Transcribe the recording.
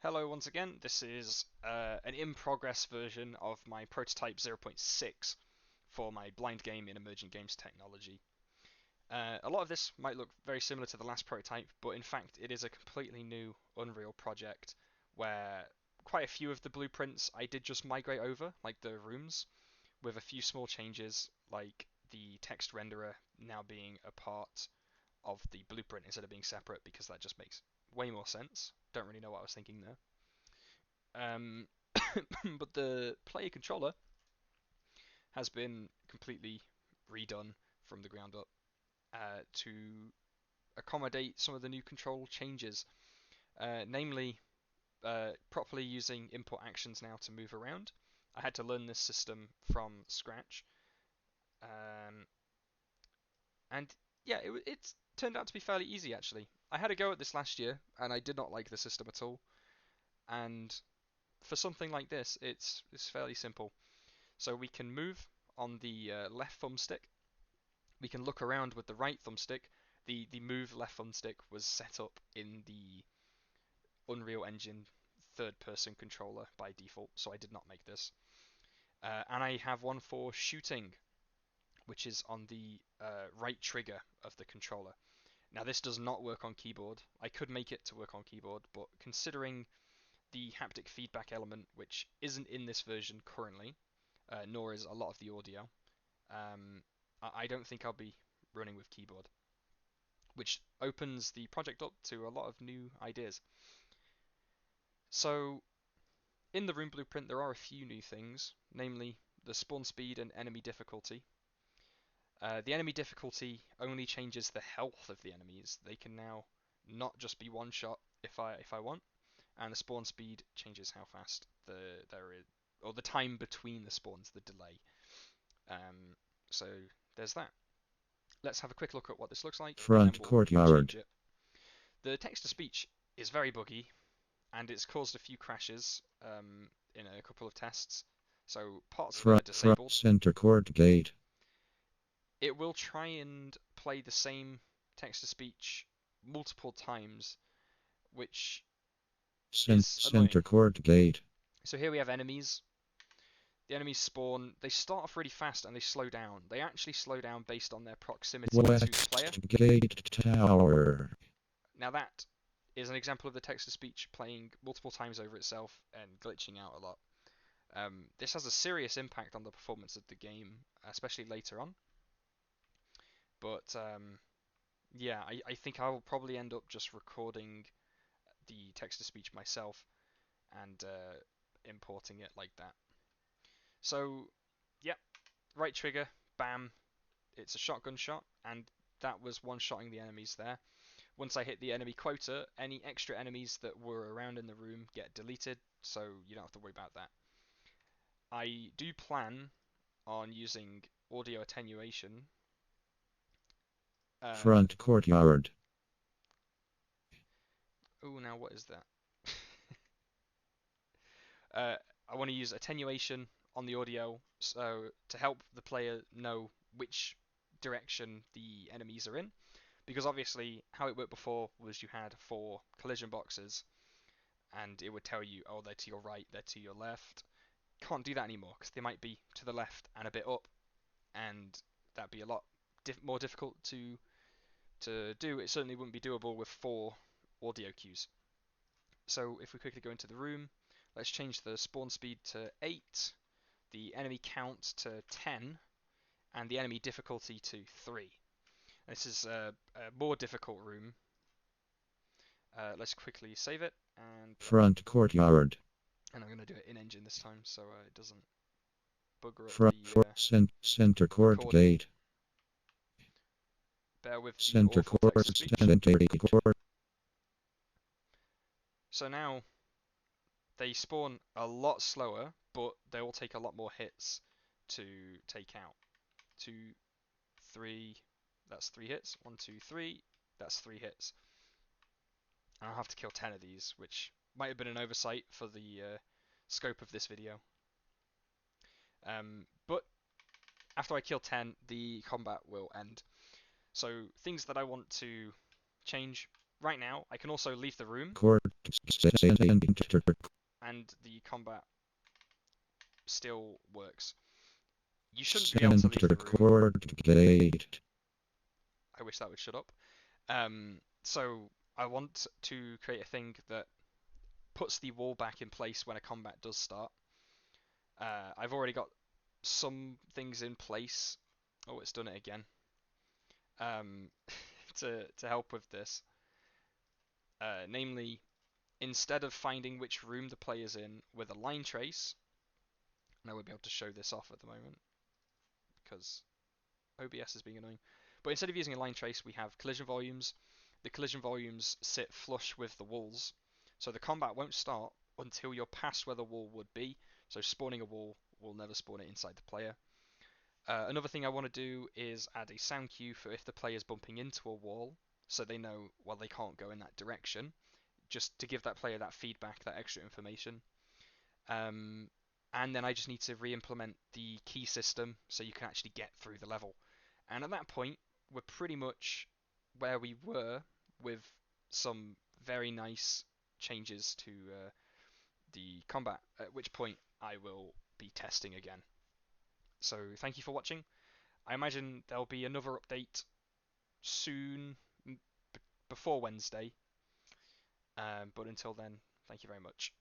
Hello once again, this is an in-progress version of my prototype 0.6 for my blind game in Emergent Games technology. A lot of this might look very similar to the last prototype, but in fact it is a completely new Unreal project where quite a few of the blueprints I did just migrate over, like the rooms, with a few small changes, like the text renderer now being a part of the blueprint instead of being separate, because that just makes way more sense. Don't really know what I was thinking there. Um, but the player controller has been completely redone from the ground up to accommodate some of the new control changes, namely properly using input actions now to move around. I had to learn this system from scratch, um, and yeah, it's turned out to be fairly easy actually. I had a go at this last year, and I did not like the system at all. And for something like this, it's fairly simple. So we can move on the left thumbstick. We can look around with the right thumbstick. The move left thumbstick was set up in the Unreal Engine third person controller by default, so I did not make this. And I have one for shooting, which is on the right trigger of the controller. Now this does not work on keyboard. I could make it to work on keyboard, but considering the haptic feedback element, which isn't in this version currently, nor is a lot of the audio, um, I don't think I'll be running with keyboard, which opens the project up to a lot of new ideas. So, in the room blueprint, there are a few new things, namely the spawn speed and enemy difficulty. The enemy difficulty only changes the health of the enemies. They can now not just be one shot if I want, and the spawn speed changes how fast there is, or the time between the spawns, the delay. Um, so there's that. Let's have a quick look at what this looks like, and then Front we'll change courtyard. it. The text-to-speech is very buggy, and it's caused a few crashes in a couple of tests. So parts of it are Front disabled. center court gate. It will try and play the same text-to-speech multiple times, which is Center annoying. court gate. So here we have enemies. The enemies spawn, they start off really fast and they slow down. They actually slow down based on their proximity to the player. West gate tower. Now that is an example of the text-to-speech playing multiple times over itself and glitching out a lot. This has a serious impact on the performance of the game, especially later on. But yeah, I think I will probably end up just recording the text-to-speech myself and importing it like that. So, yeah, right trigger, bam, it's a shotgun shot, and that was one-shotting the enemies there. Once I hit the enemy quota, any extra enemies that were around in the room get deleted, so you don't have to worry about that. I do plan on using audio attenuation. Front courtyard. Oh, now what is that? I want to use attenuation on the audio, so to help the player know which direction the enemies are in. Because obviously, how it worked before was you had 4 collision boxes, and it would tell you, oh, they're to your right, they're to your left. Can't do that anymore because they might be to the left and a bit up, and that'd be a lot more difficult to do. It certainly wouldn't be doable with 4 audio cues. So if we quickly go into the room, let's change the spawn speed to 8, the enemy count to 10, and the enemy difficulty to 3. This is a more difficult room. Let's quickly save it, and Front courtyard. I'm going to do it in engine this time so it doesn't bugger up Front the center court recording. gate. Bear with the Center awful court text-to-speech. court. So now they spawn a lot slower, but they will take a lot more hits to take out. 2, 3, that's 3 hits. 1, 2, 3, that's 3 hits. And I'll have to kill 10 of these, which might have been an oversight for the scope of this video. But after I kill 10, the combat will end. So things that I want to change right now, I can also leave the room, Court. and the combat still works. You shouldn't be able to leave Center the room. court gate. I wish that would shut up. So I want to create a thing that puts the wall back in place when a combat does start. I've already got some things in place. Oh, it's done it again. Um, to help with this, namely, instead of finding which room the player's in with a line trace, and I won't be able to show this off at the moment because OBS is being annoying. But instead of using a line trace, we have collision volumes. The collision volumes sit flush with the walls, so the combat won't start until you're past where the wall would be. So spawning a wall will never spawn it inside the player. Another thing I want to do is add a sound cue for if the player's bumping into a wall, so they know, well, they can't go in that direction, just to give that player that feedback, that extra information. Um, and then I just need to re-implement the key system so you can actually get through the level. And at that point, we're pretty much where we were, with some very nice changes to the combat, at which point I will be testing again. So thank you for watching. I imagine there'll be another update soon, before Wednesday. But until then, thank you very much.